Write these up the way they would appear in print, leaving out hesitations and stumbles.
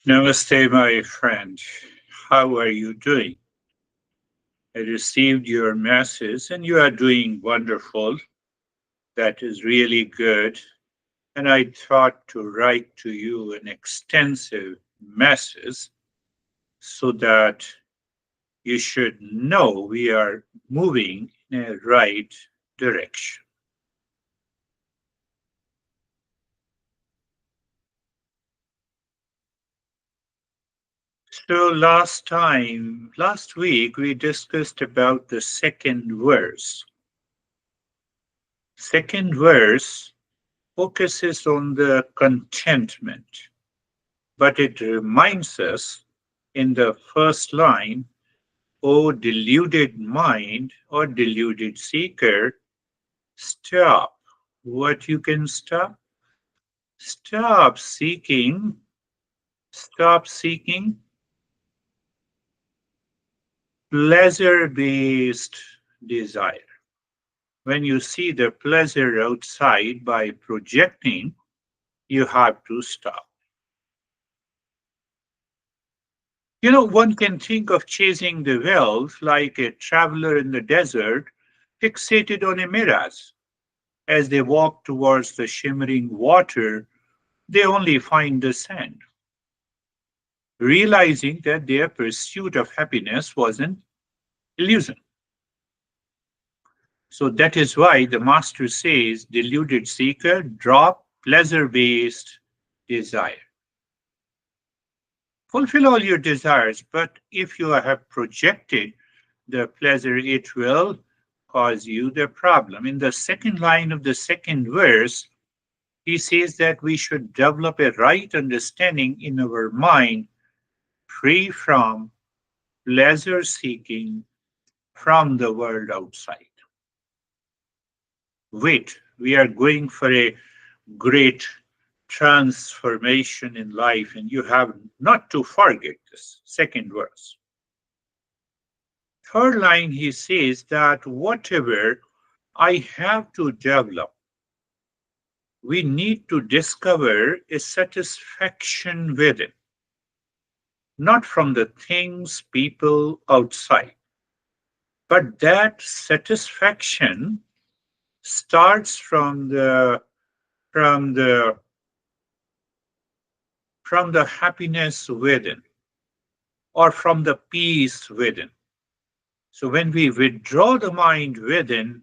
Namaste, my friend. How are you doing? I received your message and you are doing wonderful. That is really good. And I thought to write to you an extensive message so that you should know we are moving in a right direction. So last week, we discussed about the second verse. Second verse focuses on the contentment, but it reminds us in the first line, O deluded mind or deluded seeker, stop. What you can stop? Stop seeking, stop seeking pleasure based desire. When you see the pleasure outside by projecting, you have to stop. One can think of chasing the wealth like a traveler in the desert fixated on a mirage. As they walk towards the shimmering water, they only find the sand, realizing that their pursuit of happiness was an illusion. So that is why the master says, deluded seeker, drop pleasure based desire. Fulfill all your desires, but if you have projected the pleasure, it will cause you the problem. In the second line of the second verse, he says that we should develop a right understanding in our mind, free from pleasure seeking from the world outside. Wait, we are going for a great transformation in life, and you have not to forget this second verse. Third line, he says that whatever I have to develop, we need to discover a satisfaction within, not from the things, people outside. But that satisfaction starts from the from the happiness within or from the peace within. So when we withdraw the mind within,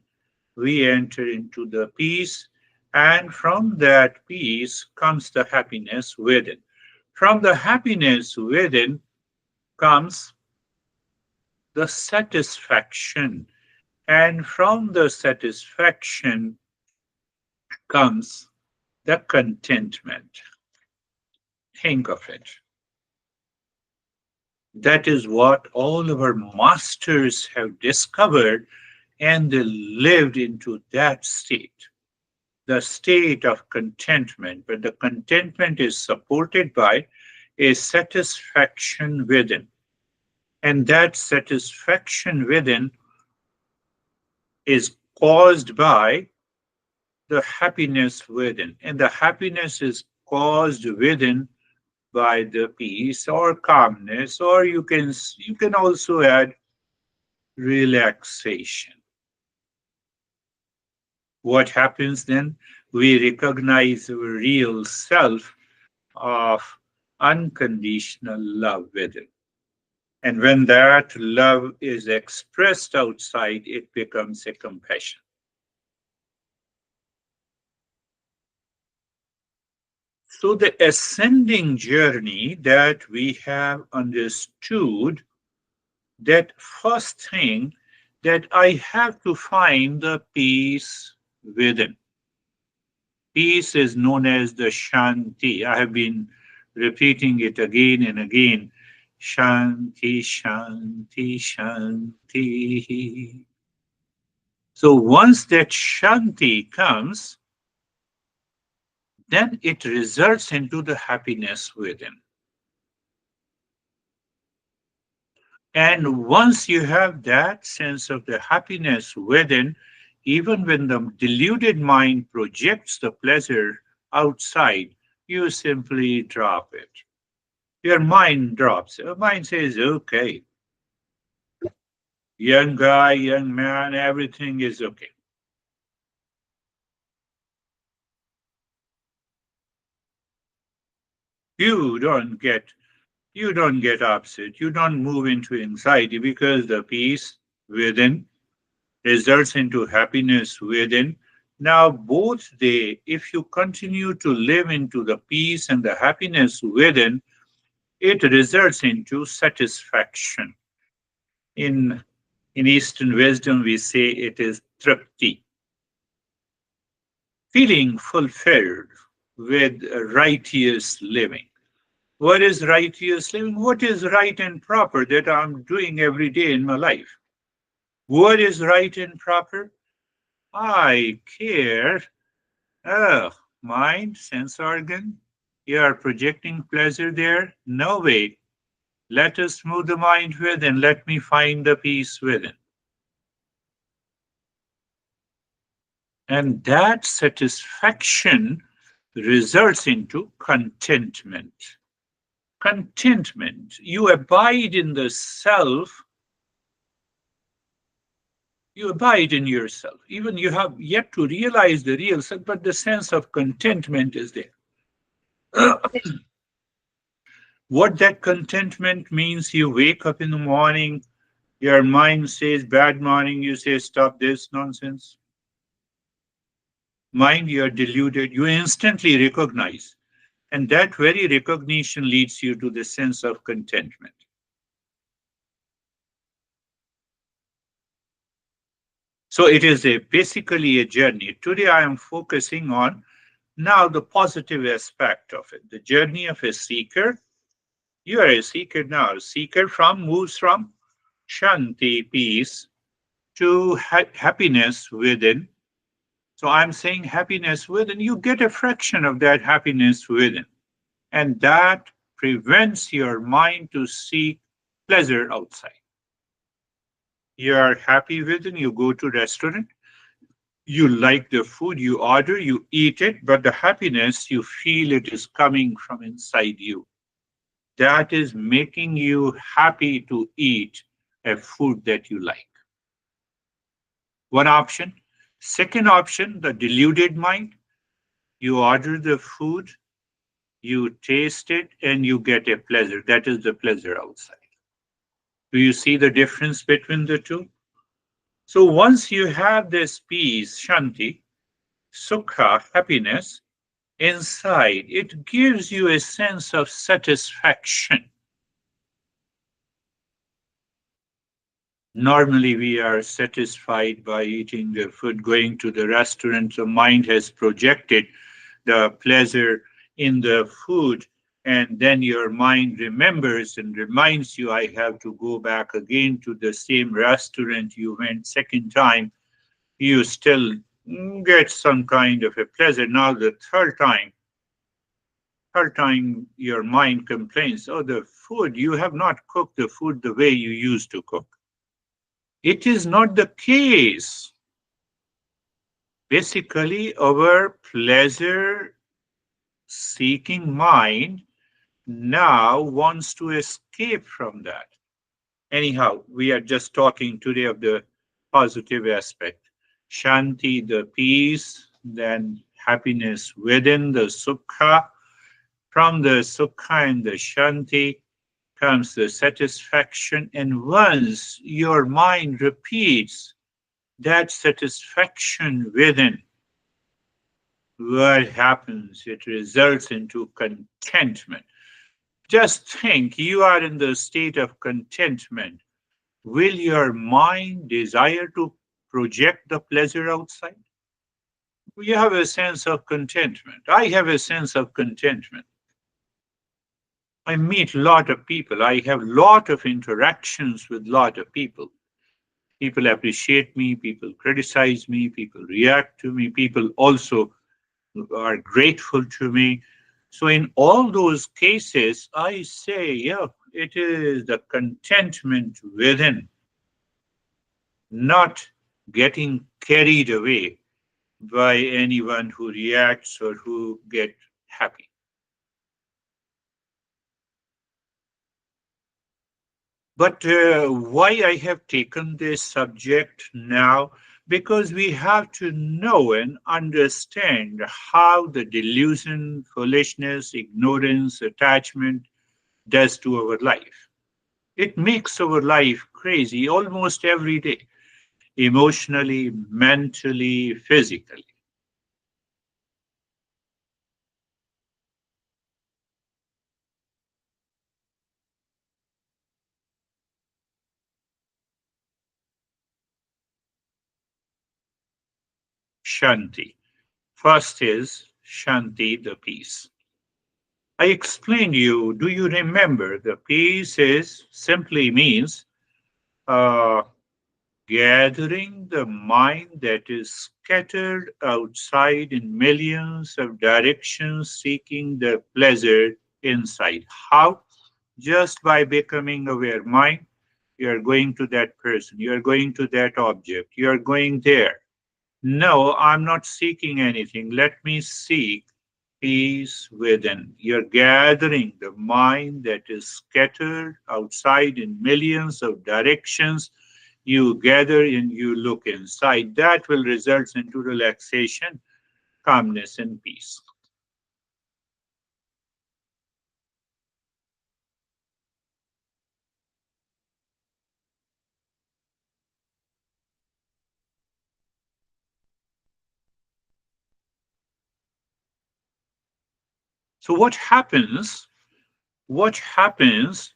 we enter into the peace, and from that peace comes the happiness within. From the happiness within comes the satisfaction, and from the satisfaction comes the contentment. Think of it. That is what all of our masters have discovered, and they lived into that state, the state of contentment. But the contentment is supported by a satisfaction within. And that satisfaction within is caused by the happiness within. And the happiness is caused within by the peace or calmness, or you can also add relaxation. What happens then? We recognize our real self of unconditional love within. And when that love is expressed outside, it becomes a compassion. So the ascending journey that we have understood, that first thing, that I have to find the peace within. Peace is known as the Shanti. I have been repeating it again and again. Shanti, Shanti, Shanti. So once that Shanti comes, then it results into the happiness within. And once you have that sense of the happiness within, even when the deluded mind projects the pleasure outside, you simply drop it. Your mind drops. Your mind says, okay, young guy, young man, everything is okay. You don't get you don't get upset. You don't move into anxiety because the peace within results into happiness within. Now, both they, if you continue to live into the peace and the happiness within, it results into satisfaction. In in Eastern wisdom, we say it is tripti, feeling fulfilled with righteous living. What is righteous living? What is right and proper that I'm doing every day in my life? What is right and proper? I care. Oh, mind, sense organ. You are projecting pleasure there? No way. Let us move the mind within. Let me find the peace within. And that satisfaction results into contentment. Contentment. You abide in the self, you abide in yourself. Even you have yet to realize the real self, but the sense of contentment is there. What that contentment means, you wake up in the morning, your mind says, bad morning, you say, stop this nonsense. Mind, you're deluded, you instantly recognize. And that very recognition leads you to the sense of contentment. So it is basically a journey. Today I am focusing on now the positive aspect of it, the journey of a seeker. You are a seeker now. A seeker moves from shanti, peace, to happiness within. So I'm saying happiness within. You get a fraction of that happiness within, and that prevents your mind to seek pleasure outside. You are happy within. You go to restaurant. You like the food. You order. You eat it. But the happiness you feel it is coming from inside you. That is making you happy to eat a food that you like. One option. Second option, the deluded mind. You order the food, you taste it, and you get a pleasure. That is the pleasure outside. Do you see the difference between the two? So once you have this peace, shanti, sukha, happiness, inside, it gives you a sense of satisfaction. Normally, we are satisfied by eating the food, going to the restaurant. The mind has projected the pleasure in the food, and then your mind remembers and reminds you, I have to go back again to the same restaurant you went second time. You still get some kind of a pleasure. Now, the third time your mind complains, oh, the food, you have not cooked the food the way you used to cook. It is not the case. Basically, our pleasure seeking mind now wants to escape from that. Anyhow, we are just talking today of the positive aspect. Shanti, the peace, then happiness within the sukha. From the sukha and the shanti comes the satisfaction. And once your mind repeats that satisfaction within, what happens? It results into contentment. Just think, you are in the state of contentment. Will your mind desire to project the pleasure outside? You have a sense of contentment. I have a sense of contentment. I meet a lot of people. I have a lot of interactions with a lot of people. People appreciate me, people criticize me, people react to me, people also are grateful to me. So, in all those cases, I say, yeah, it is the contentment within, not getting carried away by anyone who reacts or who get happy. But why I have taken this subject now? Because we have to know and understand how the delusion, foolishness, ignorance, attachment does to our life. It makes our life crazy almost every day, emotionally, mentally, physically. Shanti. First is Shanti, the peace. I explained you, do you remember? The peace is simply means uh, gathering the mind that is scattered outside in millions of directions seeking the pleasure inside. How? Just by becoming aware. Mind, you are going to that person, you are going to that object, you are going there. No, I'm not seeking anything. Let me seek peace within. You're gathering the mind that is scattered outside in millions of directions. You gather and you look inside. That will result into relaxation, calmness, and peace. So what happens? What happens?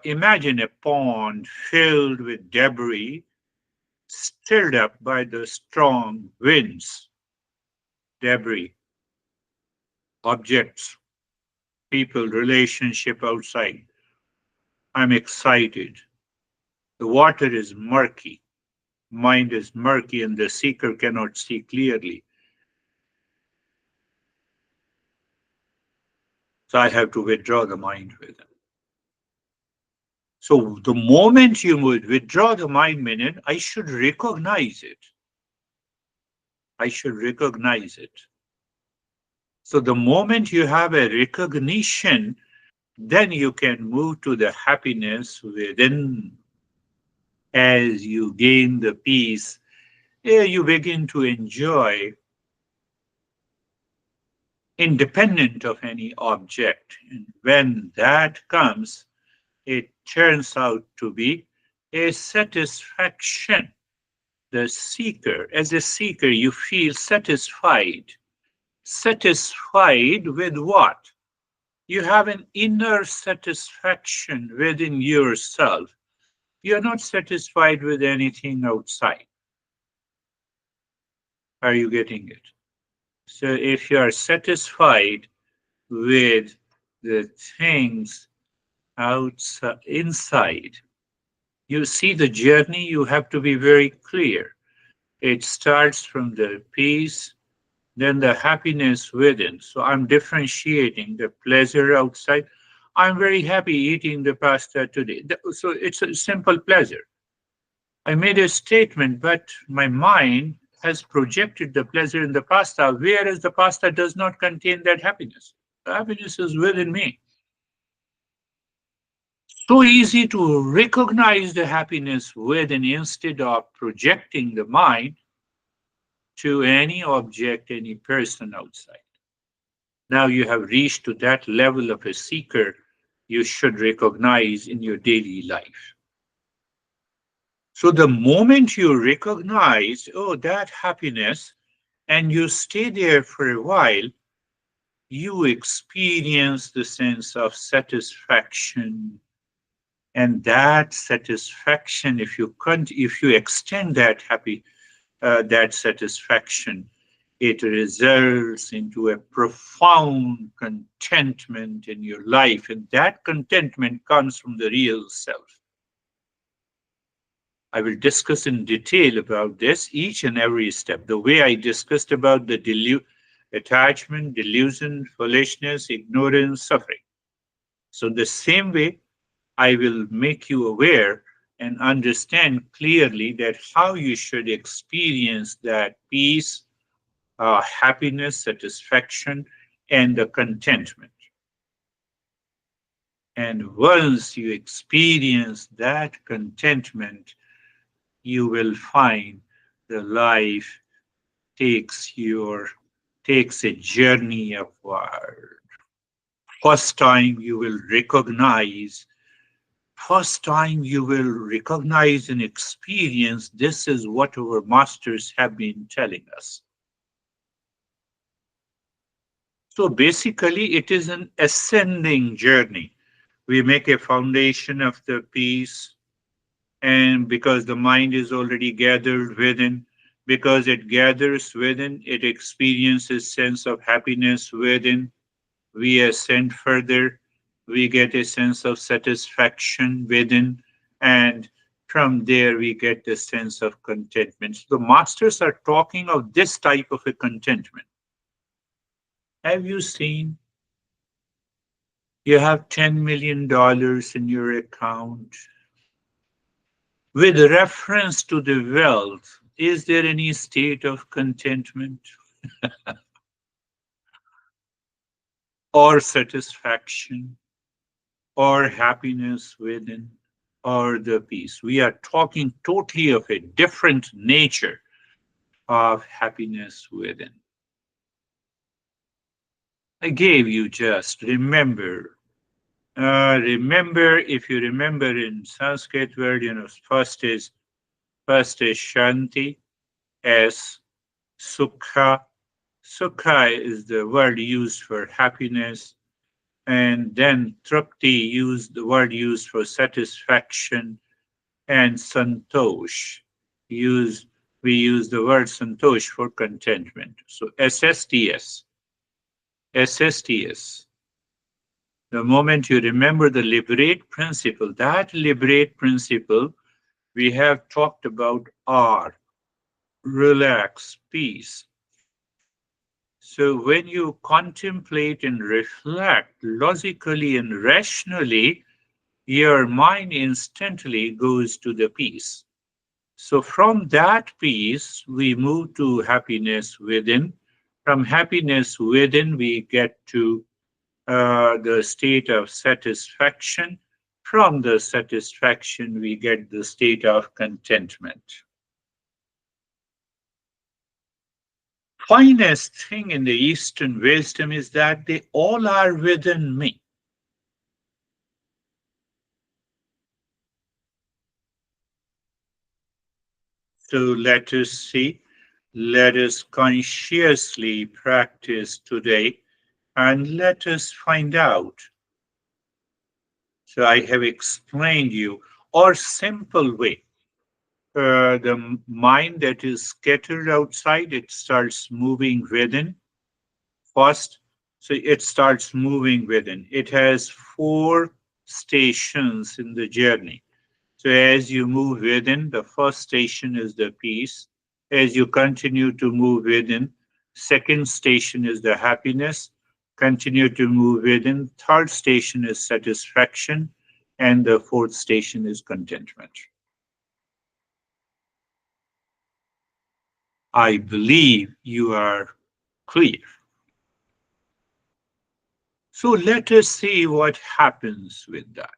Imagine a pond filled with debris stirred up by the strong winds. Debris, objects, people, relationship outside. I'm excited. The water is murky. Mind is murky and the seeker cannot see clearly. So I have to withdraw the mind with it. So the moment you would withdraw the mind minute, I should recognize it. I should recognize it. So the moment you have a recognition, then you can move to the happiness within. As you gain the peace, you begin to enjoy independent of any object. And when that comes, it turns out to be a satisfaction. The seeker, as a seeker, you feel satisfied. Satisfied with what? You have an inner satisfaction within yourself. You're not satisfied with anything outside. Are you getting it? So if you are satisfied with the things outside, inside, you see the journey, you have to be very clear. It starts from the peace, then the happiness within. So I'm differentiating the pleasure outside. I'm very happy eating the pasta today. So it's a simple pleasure. I made a statement, but my mind has projected the pleasure in the pasta, whereas the pasta does not contain that happiness. The happiness is within me. So easy to recognize the happiness within instead of projecting the mind to any object, any person outside. Now you have reached to that level of a seeker you should recognize in your daily life. So the moment you recognize, oh, that happiness, and you stay there for a while, you experience the sense of satisfaction. And that satisfaction, if you extend that that satisfaction, it results into a profound contentment in your life, and that contentment comes from the real self. I will discuss in detail about this each and every step. The way I discussed about the attachment, delusion, foolishness, ignorance, suffering. So the same way I will make you aware and understand clearly that how you should experience that peace, happiness, satisfaction, and the contentment. And once you experience that contentment, you will find the life takes a journey upward. First time you will recognize, first time you will recognize and experience this is what our masters have been telling us. So basically, it is an ascending journey. We make a foundation of the peace, and because the mind is already gathered within, because it gathers within, it experiences sense of happiness within. We ascend further, we get a sense of satisfaction within, and from there we get the sense of contentment. So the masters are talking of this type of a contentment. Have you seen? You have $10 million in your account. With reference to the wealth, is there any state of contentment or satisfaction or happiness within or the peace? We are talking totally of a different nature of happiness within. I gave you just remember. Remember, if you remember in Sanskrit word, first is Shanti, S, Sukha. Sukha is the word used for happiness, and then Trupti used the word used for satisfaction, and Santosh use we use the word Santosh for contentment. So SSTS, SSTS. The moment you remember the liberate principle, that liberate principle we have talked about R, relax, peace. So when you contemplate and reflect logically and rationally, your mind instantly goes to the peace. So from that peace, we move to happiness within. From happiness within, we get to the state of satisfaction. From the satisfaction, we get the state of contentment. Finest thing in the Eastern wisdom is that they all are within me. So let us see, let us consciously practice today and let us find out. So I have explained you, or simple way. The mind that is scattered outside, it starts moving within first. So it starts moving within. It has four stations in the journey. So as you move within, the first station is the peace. As you continue to move within, second station is the happiness. Continue to move within. Third station is satisfaction. And the fourth station is contentment. I believe you are clear. So let us see what happens with that.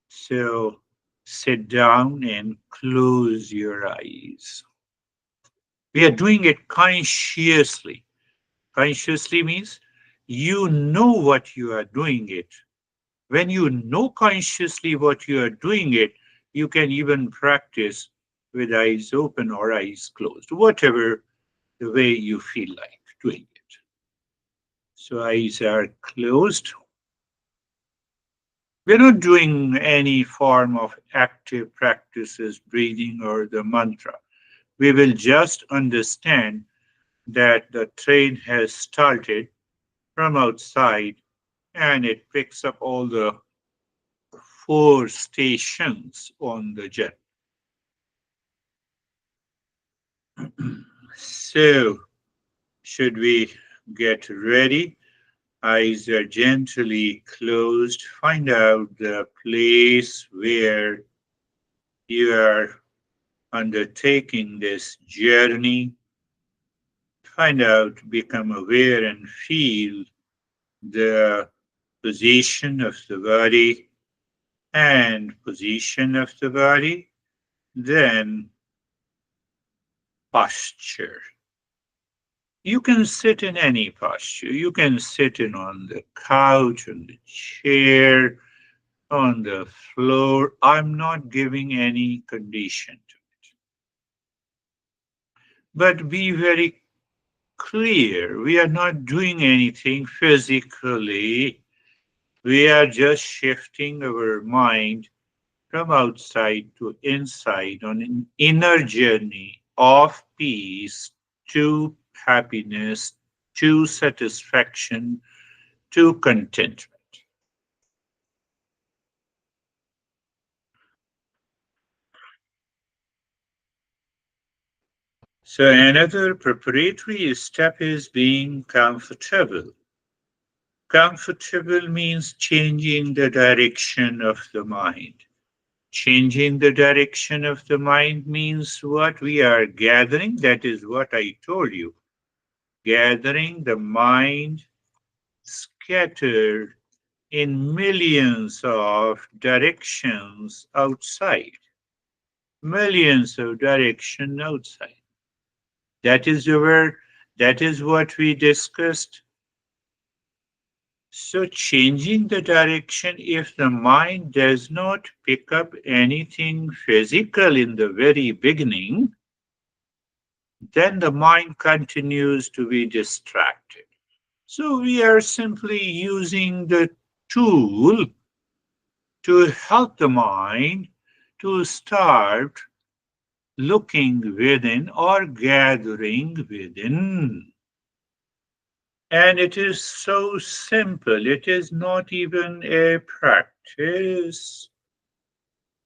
So sit down and close your eyes. We are doing it consciously. Consciously means you know what you are doing it. When you know consciously what you are doing it, you can even practice with eyes open or eyes closed, whatever the way you feel like doing it. So eyes are closed. We're not doing any form of active practices, breathing or the mantra. We will just understand that the train has started from outside and it picks up all the four stations on the jet. So, should we get ready? Eyes are gently closed. Find out the place where You are undertaking this journey, find out, become aware, and feel the position of the body and position of the body, then posture. You can sit in any posture. You can sit in on the couch, on the chair, on the floor. I'm not giving any condition to it. But be very clear. We are not doing anything physically. We are just shifting our mind from outside to inside on an inner journey of peace to happiness, to satisfaction, to contentment. So, another preparatory step is being comfortable. Comfortable means changing the direction of the mind. Changing the direction of the mind means what we are gathering, that is what I told you. Gathering the mind scattered in millions of directions outside. Millions of directions outside. That is where that is what we discussed. So changing the direction, if the mind does not pick up anything physical in the very beginning, then the mind continues to be distracted. So we are simply using the tool to help the mind to start looking within or gathering within. And it is so simple, it is not even a practice.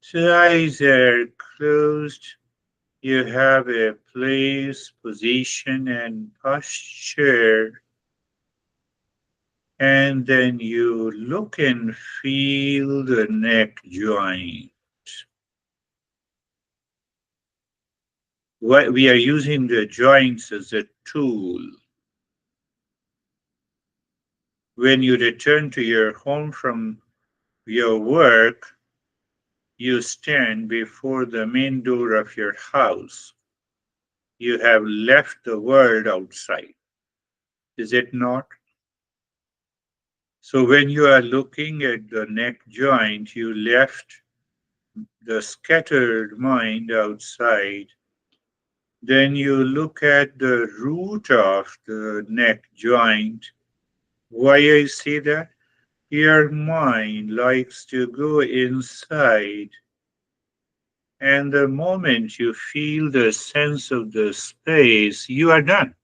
So eyes are closed, you have a place, position, and posture, and then you look and feel the neck joint. We are using the joints as a tool. When you return to your home from your work, you stand before the main door of your house. You have left the world outside, is it not? So when you are looking at the neck joint, you left the scattered mind outside. Then you look at the root of the neck joint. Why I say that? Your mind likes to go inside, and the moment you feel the sense of the space, you are done.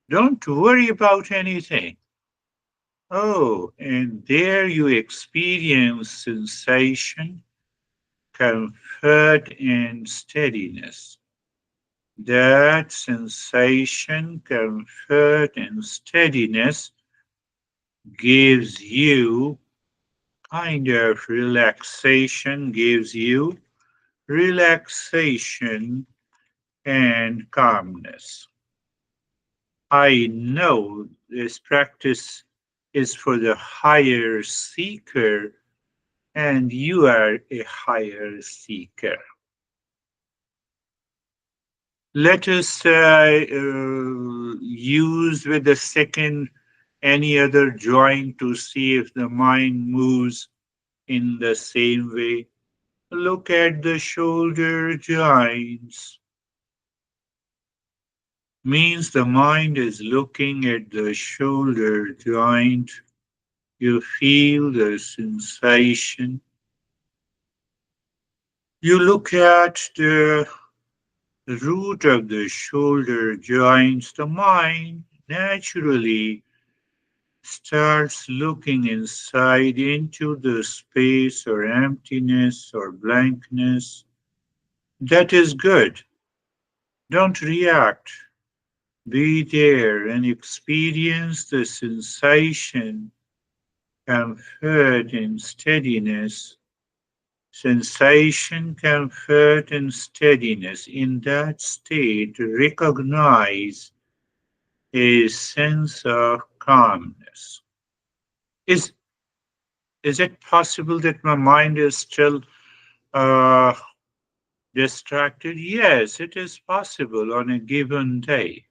Don't worry about anything. Oh, and there you experience sensation, comfort, and steadiness. That sensation, comfort, and steadiness gives you kind of relaxation, gives you relaxation and calmness. I know this practice is for the higher seeker, and you are a higher seeker. Let us use with the second any other joint to see if the mind moves in the same way. Look at the shoulder joints. Means the mind is looking at the shoulder joint. You feel the sensation. You look at the root of the shoulder joints. The mind naturally starts looking inside into the space or emptiness or blankness. That is good. Don't react. Be there and experience the sensation, comfort, and steadiness. Sensation, comfort, and steadiness. In that state, recognize a sense of calmness. Is, is it possible that my mind is still uh, distracted? Yes, it is possible on a given day.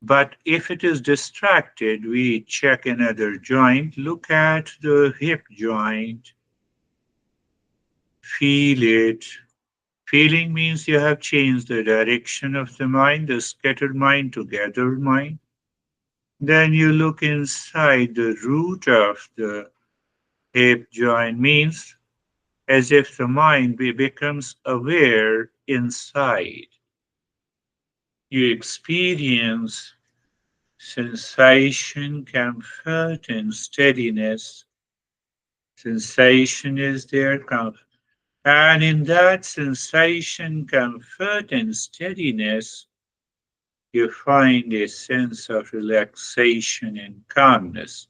But if it is distracted, we check another joint, look at the hip joint, feel it. Feeling means you have changed the direction of the mind, the scattered mind to gathered mind. Then you look inside the root of the hip joint, means as if the mind becomes aware inside. You experience sensation, comfort, and steadiness. Sensation is there, comfort. And in that sensation, comfort, and steadiness, you find a sense of relaxation and calmness.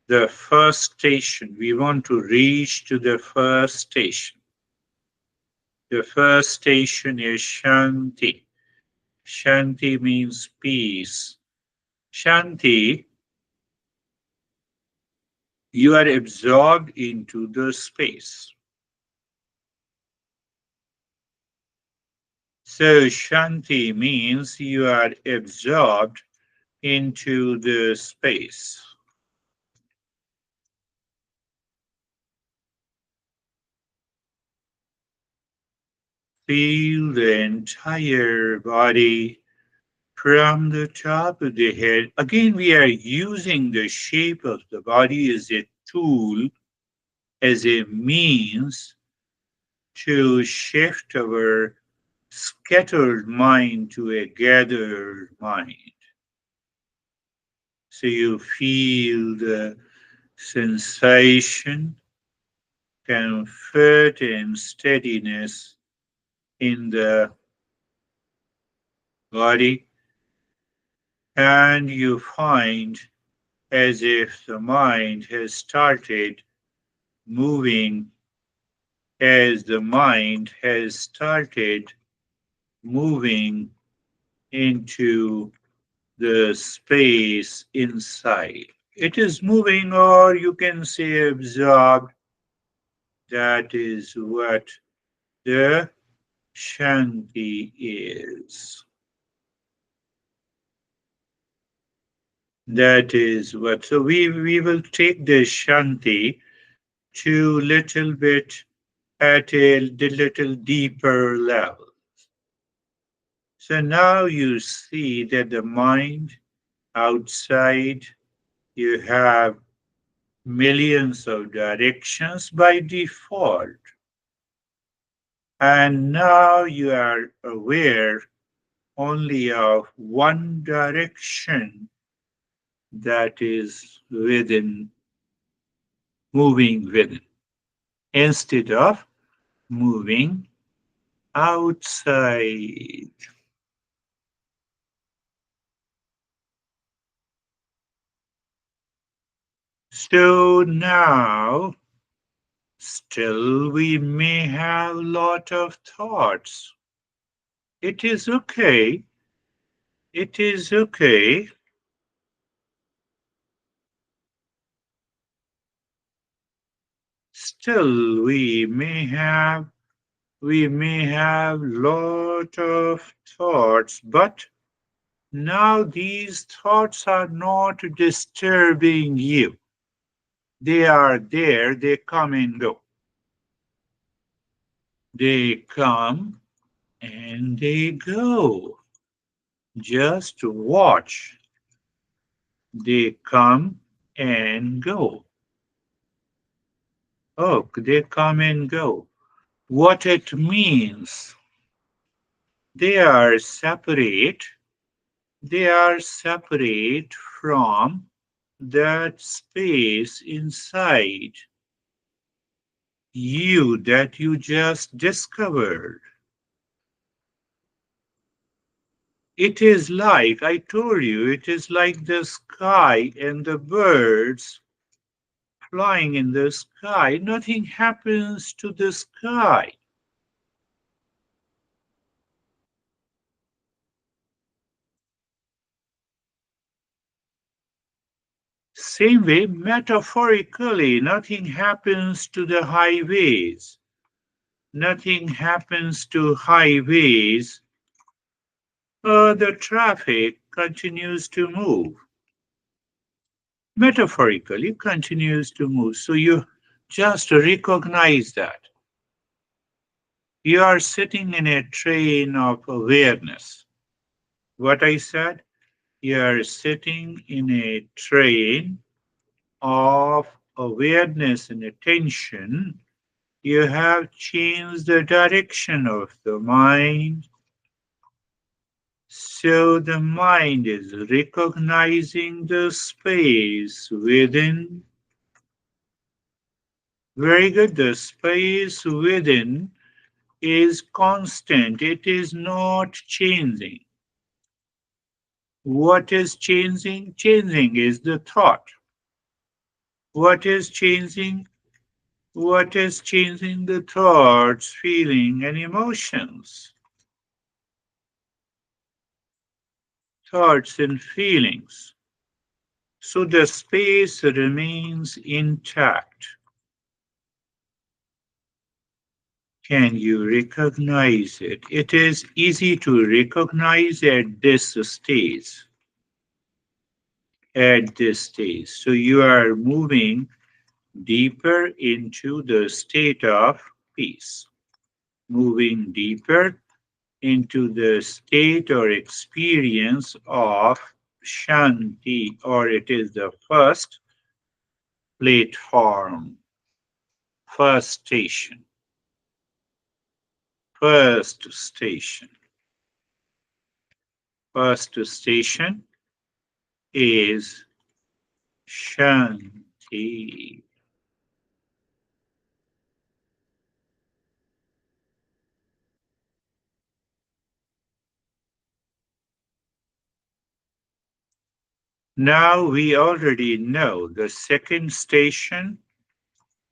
The first station, we want to reach to the first station. The first station is Shanti. Shanti means peace. Shanti, you are absorbed into the space. So Shanti means you are absorbed into the space. Feel the entire body from the top of the head. Again, we are using the shape of the body as a tool, as a means to shift our scattered mind to a gathered mind. So you feel the sensation, comfort, and steadiness in the body, and you find as if the mind has started moving, as the mind has started moving into the space inside. It is moving, or you can say absorbed. That is what the Shanti is. That is what. So we will take the Shanti to little bit at a little deeper level. So now you see that the mind outside, you have millions of directions by default. And now you are aware only of one direction, that is within, moving within, instead of moving outside. So now, still we may have a lot of thoughts. It is okay. It is okay. Still we may have lot of thoughts, but now these thoughts are not disturbing you. They are there, they come and go. They come and they go. Just watch. They come and go. Oh, they come and go. What it means, they are separate. They are separate from that space inside you that you just discovered. It is like, I told you, it is like the sky and the birds flying in the sky, nothing happens to the sky. Same way, metaphorically, nothing happens to the highways. Nothing happens to highways. The traffic continues to move. Metaphorically, continues to move. So you just recognize that. You are sitting in a train of awareness. What I said? You are sitting in a train of awareness and attention. You have changed the direction of the mind. So the mind is recognizing the space within. Very good. The space within is constant. It is not changing. What is changing? Changing is the thought. What is changing? What is changing? The thoughts, feeling, and emotions. Thoughts and feelings. So the space remains intact. Can you recognize it? It is easy to recognize at this stage. At this stage. So you are moving deeper into the state of peace, moving deeper into the state or experience of Shanti, or it is the first platform, first station, first station. First station is Shanti. Now we already know the second station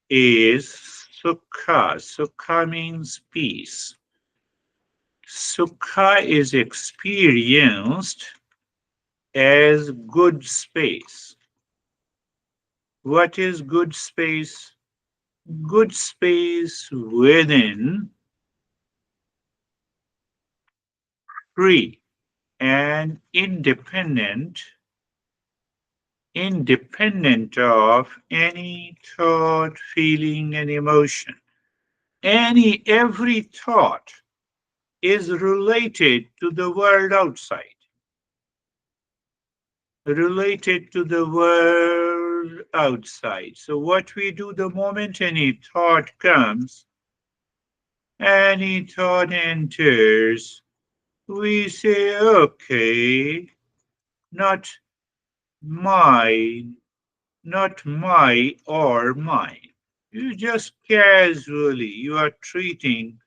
is Sukha. Sukha means peace. Sukha is experienced as good space. What is good space? Good space within, free and independent of any thought, feeling, and emotion. Every thought is related to the world outside, related to the world outside. So what we do the moment any thought comes, any thought enters, we say, okay, not mine, not my or mine. You just casually, you are treating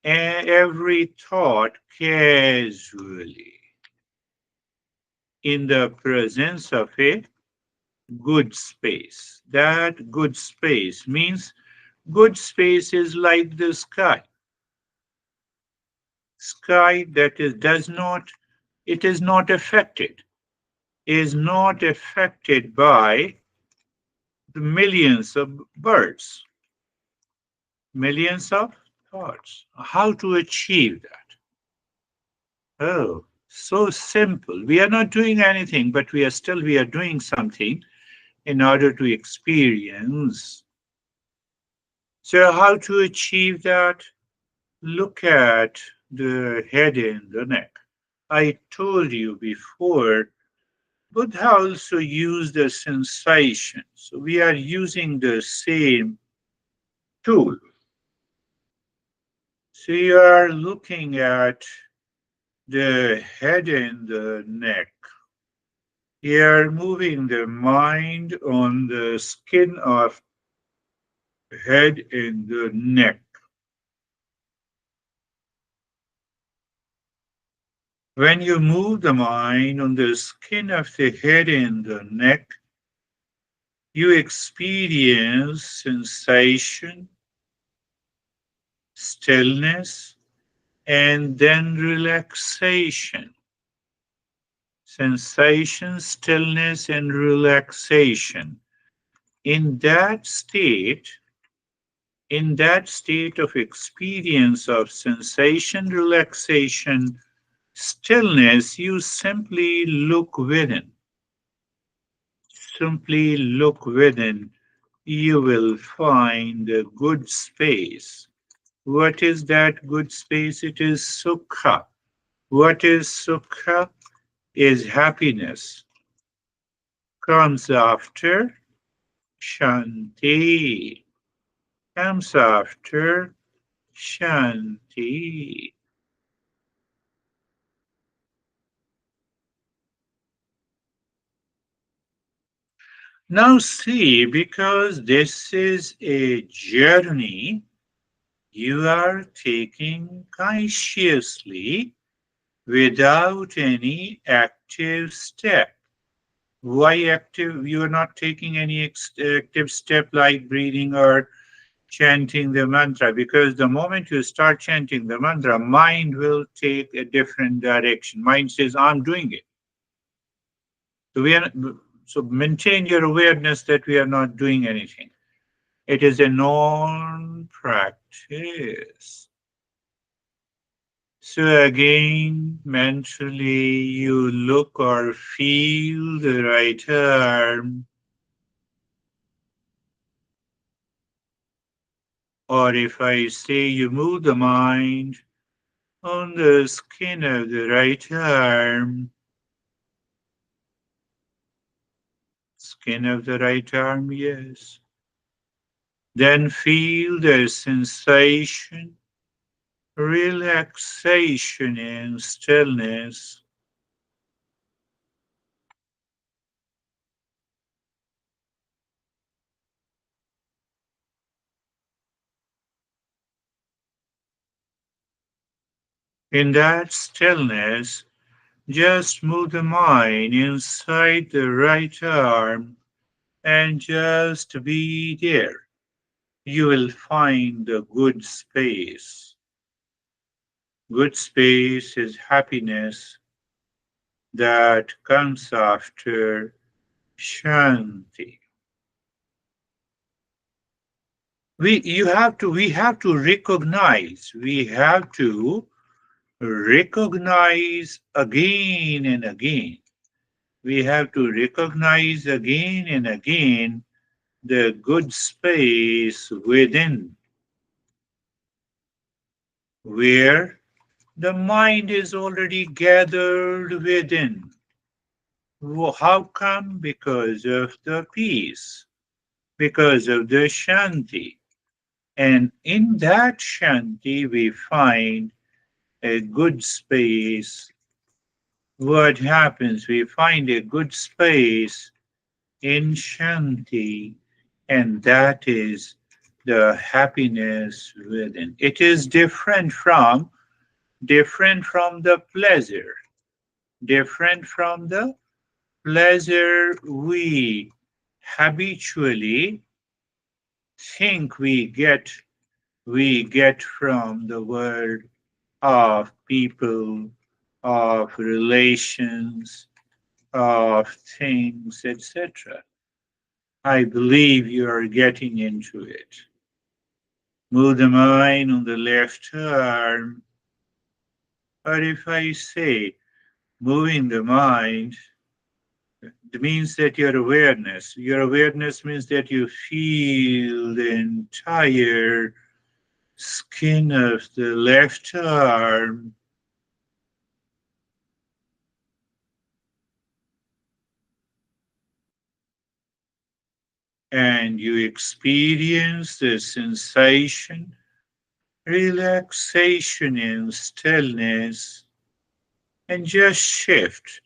every thought casually in the presence of a good space. That good space means good space is like the sky. Sky that is does not, it is not affected by the millions of birds, millions of thoughts. How to achieve that? Oh, so simple. We are not doing anything, but we are doing something in order to experience. So how to achieve that? Look at the head and the neck. I told you before, Buddha also used the sensation. So we are using the same tool. So you are looking at the head and the neck. You are moving the mind on the skin of head and the neck. When you move the mind on the skin of the head and the neck, You experience sensation, stillness, and then relaxation. Sensation, stillness, and relaxation. In that state, in that state of experience of sensation, relaxation, stillness, you simply look within. Simply look within. You will find a good space. What is that good space? It is sukha. What is sukha? Is happiness. Comes after shanti. Comes after shanti. Now see, because this is a journey you are taking consciously without any active step. Why active? You are not taking any active step like breathing or chanting the mantra, because the moment you start chanting the mantra, mind will take a different direction. Mind says, I'm doing it. So we are so maintain your awareness that we are not doing anything. It is a non practice. So again, mentally, you look or feel the right arm, or if I say you move the mind on the skin of the right arm, skin of the right arm, yes. Then feel the sensation, relaxation, and stillness. In that stillness, just move the mind inside the right arm and just be there. You will find a good space. Good space is happiness that comes after shanti. We have to recognize again and again. We have to recognize again and again the good space within, where the mind is already gathered within. How come? Because of the peace, because of the shanti. And in that shanti, we find a good space. What happens? We find a good space in shanti, and that is the happiness within. It is different from the pleasure, different from the pleasure we habitually think we get from the world of people, of relations, of things, etc. I believe you are getting into it. Move the mind on the left arm, or if I say moving the mind, it means that your awareness means that you feel the entire skin of the left arm, and you experience the sensation, relaxation, and stillness, and just shift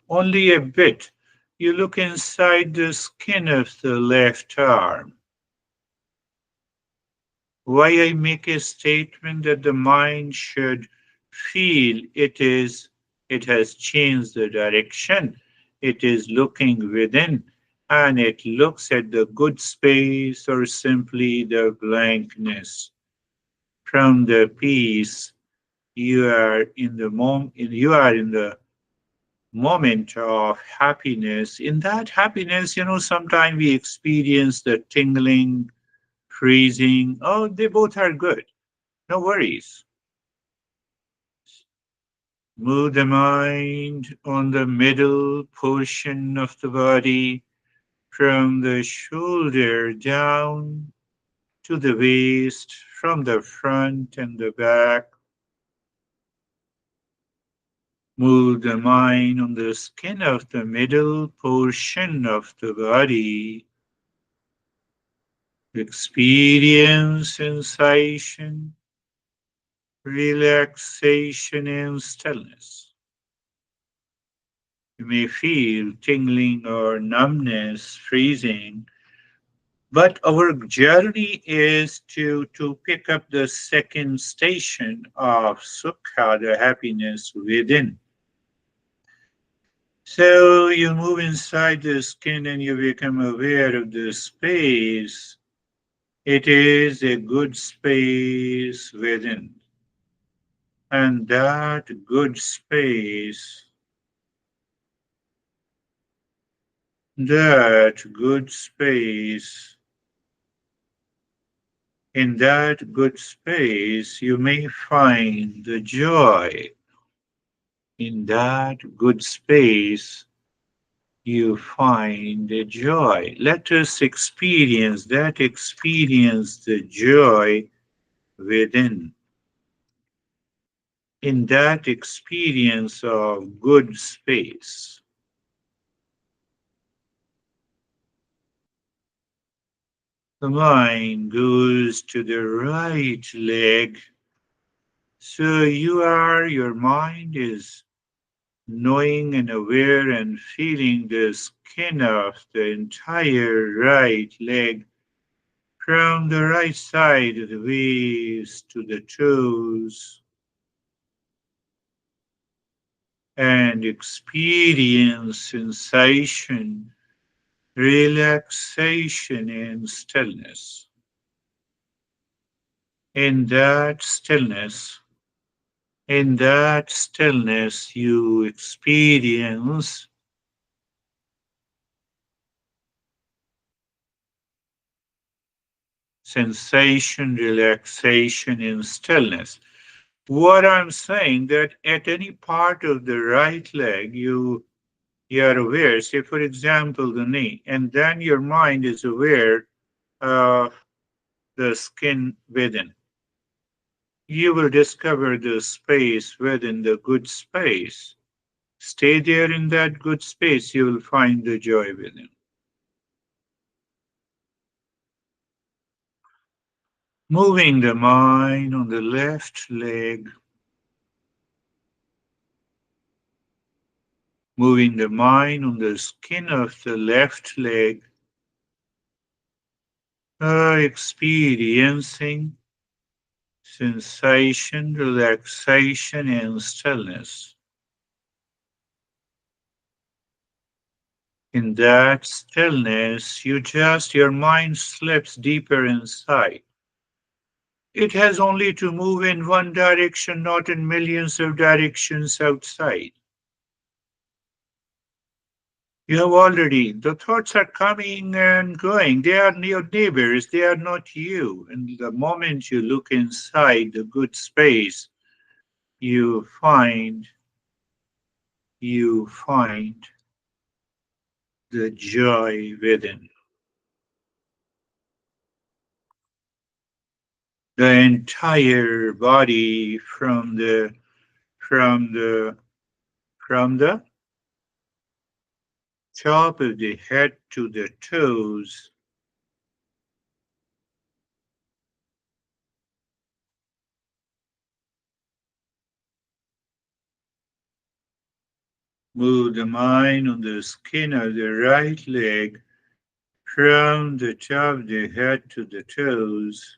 only a bit. You look inside the skin of the left arm. Why I make a statement that the mind should feel it has changed the direction. It is looking within. and it looks at the good space or simply the blankness. From the peace, you are in the moment of happiness. In that happiness, sometimes we experience the tingling, freezing. Oh, they both are good. No worries. Move the mind on the middle portion of the body from the shoulder down to the waist, from the front and the back. Move the mind on the skin of the middle portion of the body. Experience sensation, relaxation, and stillness. You may feel tingling or numbness, freezing, but our journey is to pick up the second station of Sukha, the happiness within. So you move inside the skin and you become aware of the space. It is a good space within. And that good space, that good space, in that good space, you may find the joy. In that good space, you find the joy. Let us experience the joy within. In that experience of good space, the mind goes to the right leg. So your mind is knowing and aware and feeling the skin of the entire right leg from the right side of the waist to the toes and experience sensation, relaxation, and stillness. In that stillness, in that stillness, you experience sensation, relaxation, and stillness. What I'm saying that at any part of the right leg, you are aware. Say, for example, the knee, and then your mind is aware of the skin within. You will discover the space within the good space. Stay there in that good space, you will find the joy within. Moving the mind on the left leg, moving the mind on the skin of the left leg, experiencing sensation, relaxation, and stillness. In that stillness, your mind slips deeper inside. It has only to move in one direction, not in millions of directions outside. You have already, the thoughts are coming and going. They are your neighbors, they are not you. And the moment you look inside the good space, you find, you find the joy within. The entire body from the from the top of the head to the toes. Move the mind on the skin of the right leg from the top of the head to the toes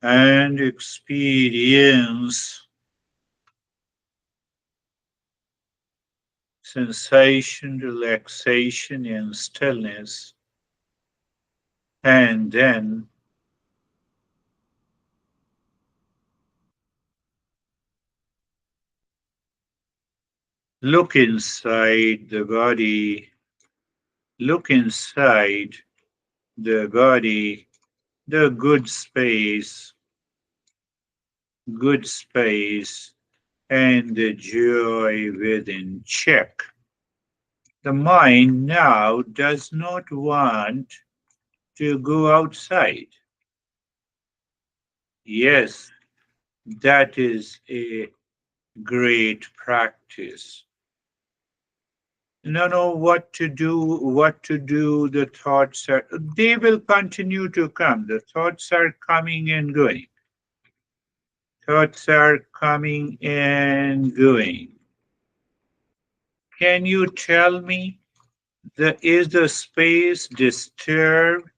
and experience sensation, relaxation, and stillness, and then look inside the body, look inside the body, the good space, and the joy within. Check. The mind now does not want to go outside. Yes, that is a great practice. No, what to do, the thoughts are, they will continue to come. The thoughts are coming and going. Thoughts are coming and going. Can you tell me, is the space disturbed?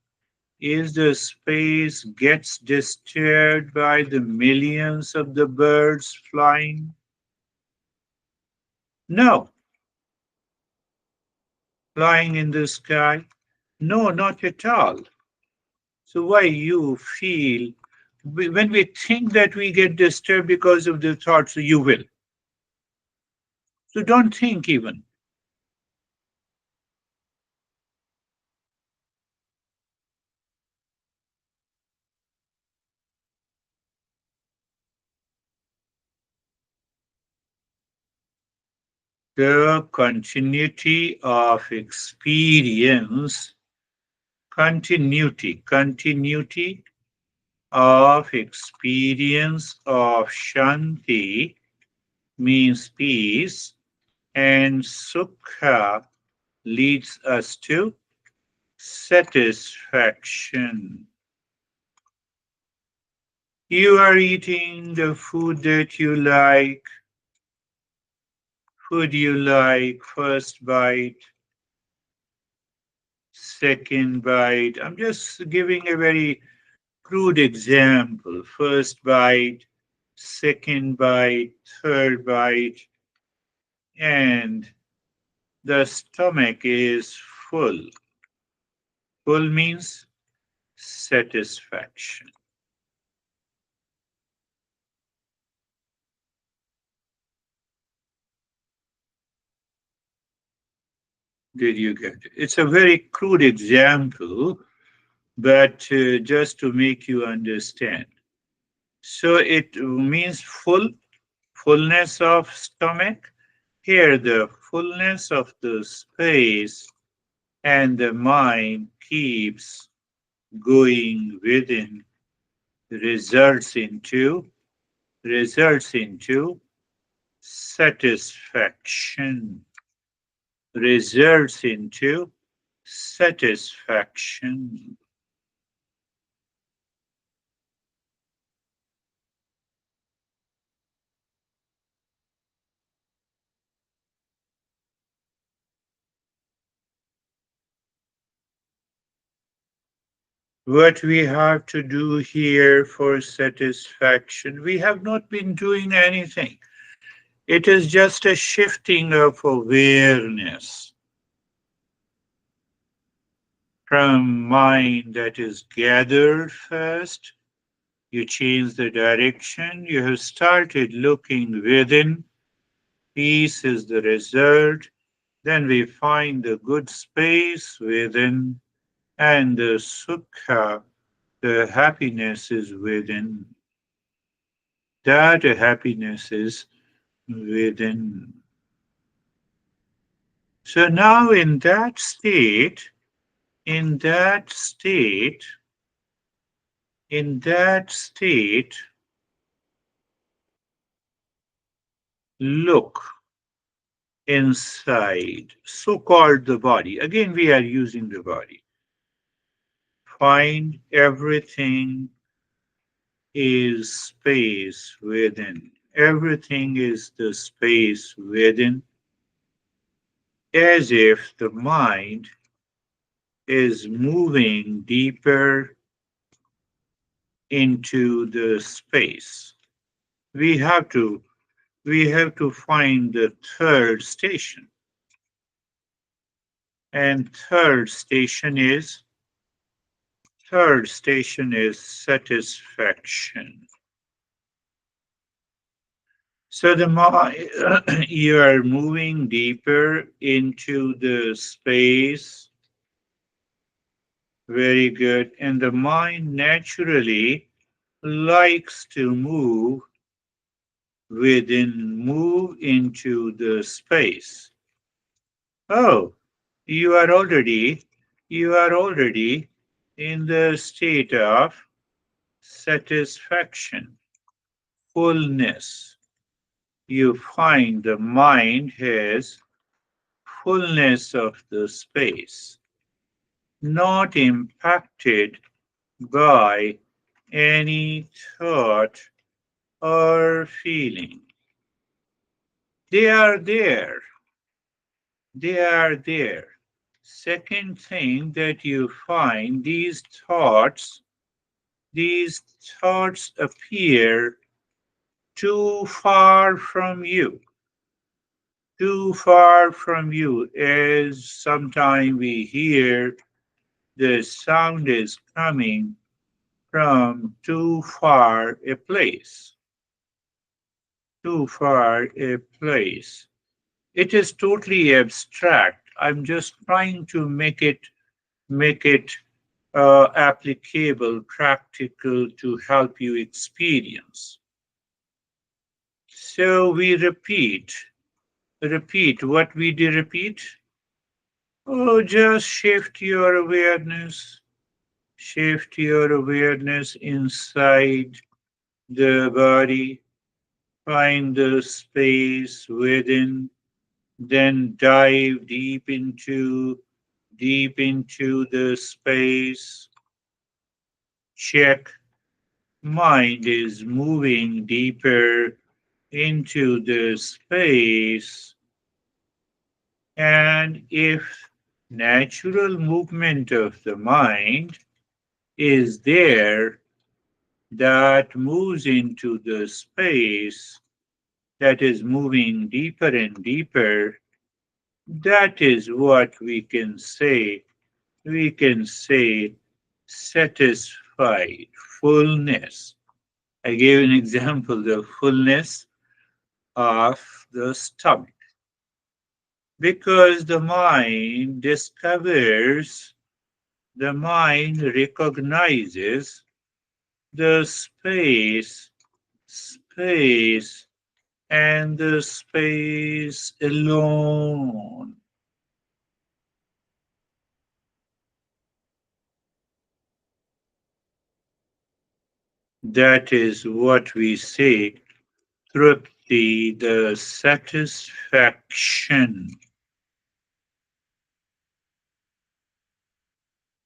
Is the space gets disturbed by the millions of the birds flying? No, flying in the sky? No, not at all. So why you feel when we think that we get disturbed because of the thoughts, you will. So don't think even. The continuity of experience, continuity of experience of Shanti means peace, and Sukha leads us to satisfaction. You are eating the food that you like, food you like, first bite, second bite. I'm just giving a very crude example. First bite, second bite, third bite, and the stomach is full. Full means satisfaction. Did you get it? It's a very crude example, but just to make you understand. So it means fullness of stomach. Here, the fullness of the space and the mind keeps going within, results into results into satisfaction, results into satisfaction. What we have to do here for satisfaction, we have not been doing anything. It is just a shifting of awareness from mind that is gathered first. You change the direction. You have started looking within. Peace is the result. Then we find the good space within, and the sukha, the happiness is within. That happiness is within. So now in that state, in that state, look inside, so called the body. Again, we are using the body. Find everything is space within. Everything is the space within, as if the mind is moving deeper into the space. We have to we have to find the third station. And third station is satisfaction. So the more you are moving deeper into the space, very good, and the mind naturally likes to move into the space. Oh, you are already in the state of satisfaction, fullness. You find the mind has fullness of the space, not impacted by any thought or feeling. They are there. They are there. Second thing that you find, these thoughts appear too far from you. Too far from you, as sometimes we hear the sound is coming from too far a place. Too far a place. It is totally abstract. I'm just trying to make it applicable, practical to help you experience. So we repeat what we do repeat. Oh, just shift your awareness inside the body, find the space within, then dive deep into the space. Check, mind is moving deeper into the space, and if natural movement of the mind is there, that moves into the space, that is moving deeper and deeper, that is what we can say satisfied, fullness. I gave an example, the fullness of the stomach, because the mind recognizes the space, and the space alone. That is what we say, trupti, the satisfaction.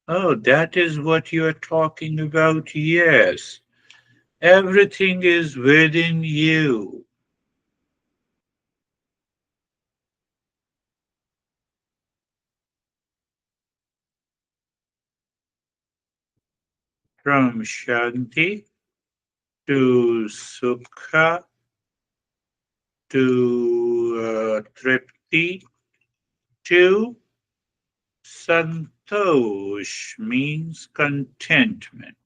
Oh, that is what you are talking about? Yes. Everything is within you. From Shanti to Sukha to Tripti to Santosh means contentment.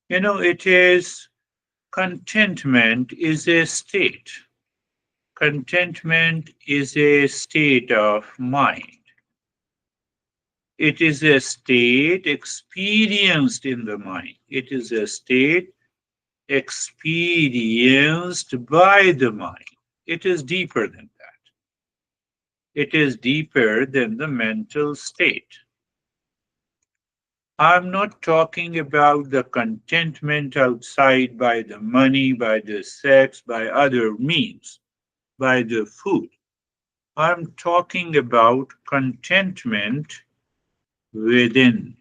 It is contentment is a state. Contentment is a state of mind. It is a state experienced in the mind. It is a state experienced by the mind. It is deeper than that. It is deeper than the mental state. I'm not talking about the contentment outside by the money, by the sex, by other means, by the food. I'm talking about contentment within.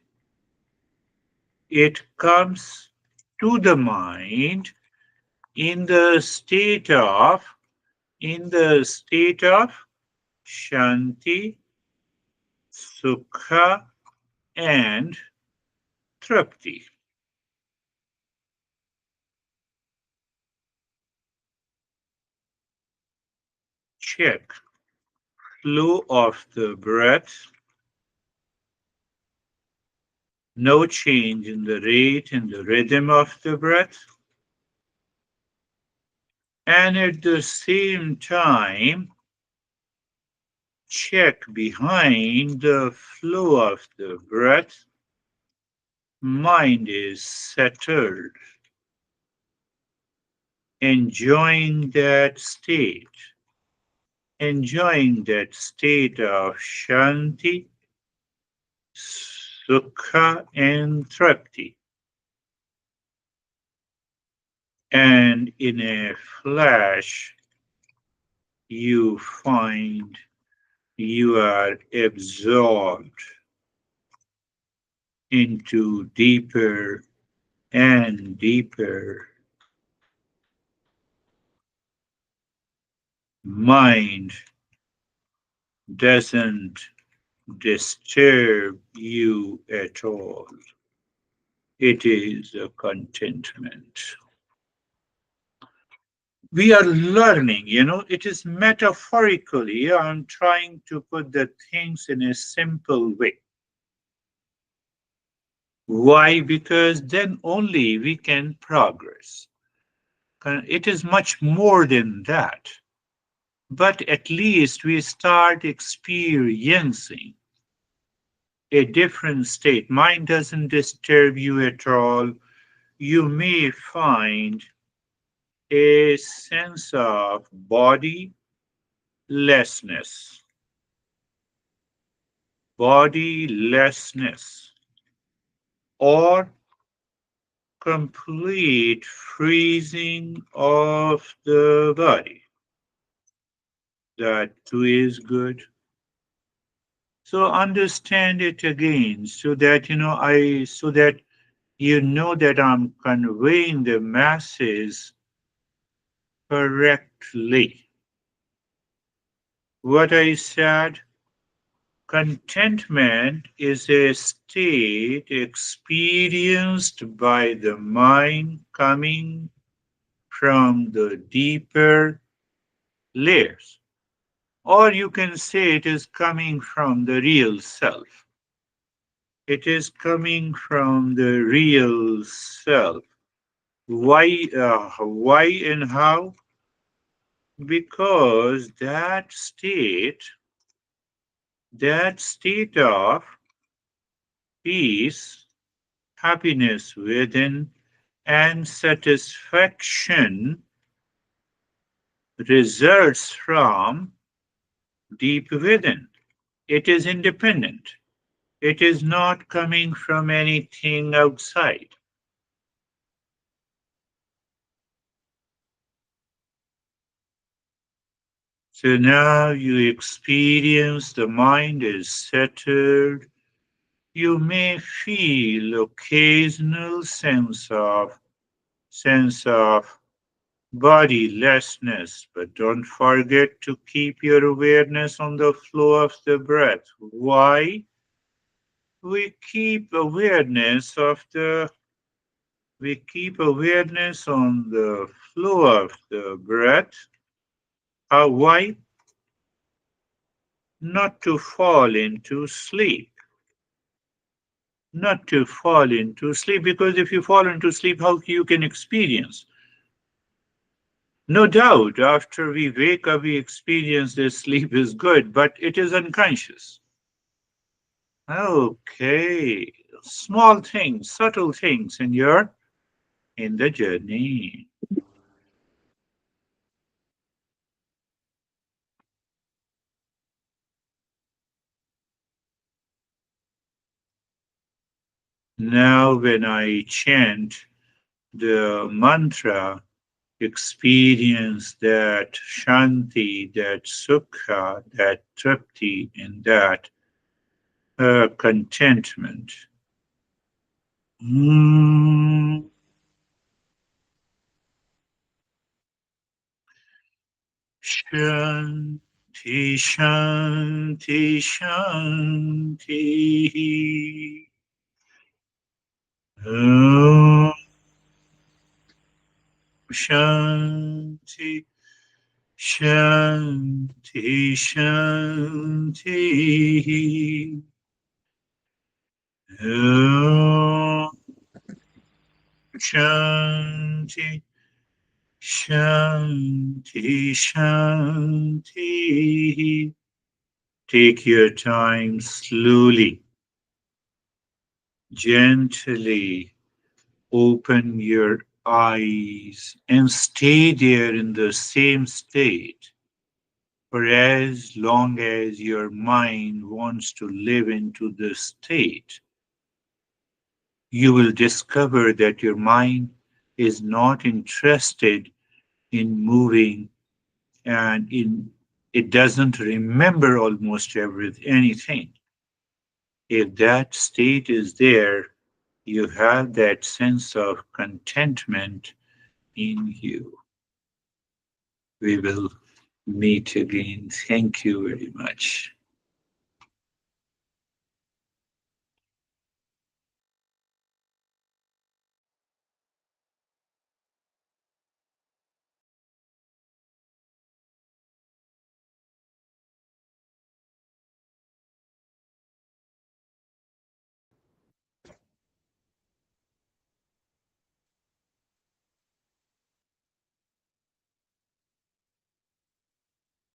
It comes to the mind in the state of shanti, sukha, and tripti. Check. flow of the breath, no change in the rate and the rhythm of the breath, and at the same time, check behind the flow of the breath. Mind is settled, enjoying that state, enjoying that state of shanti, sukha, and tripti. And in a flash, you find you are absorbed into deeper and deeper. Mind doesn't disturb you at all. It is a contentment. We are learning, it is metaphorically, I'm trying to put the things in a simple way. Why? Because then only we can progress. It is much more than that. But at least we start experiencing a different state. Mind doesn't disturb you at all. You may find a sense of bodilessness, bodilessness, or complete freezing of the body. That too is good. So understand it again so that you know that I'm conveying the masses correctly. What I said, contentment is a state experienced by the mind coming from the deeper layers. Or you can say it is coming from the real self. It is coming from the real self. Why and how? Because that state of peace, happiness within, and satisfaction results from deep within. It is independent. It is not coming from anything outside. So now you experience the mind is settled. You may feel occasional sense of bodilessness, but don't forget to keep your awareness on the flow of the breath. Why? We keep awareness of the we keep awareness on the flow of the breath. Why? Not to fall into sleep. Not to fall into sleep, because if you fall into sleep, how you can experience? No doubt, after we wake up, we experience this sleep is good, but it is unconscious. Okay, small things, subtle things in the journey. Now, when I chant the mantra, experience that shanti, that sukha, that tripti, and that contentment. Mm. Shanti, shanti, shanti. Om Shanti, Shanti, Shanti. Om Shanti, Shanti, Shanti. Take your time slowly, gently open your eyes and stay there in the same state for as long as your mind wants to live into this state. You will discover that your mind is not interested in moving and it doesn't remember almost anything. If that state is there, you have that sense of contentment in you. We will meet again. Thank you very much.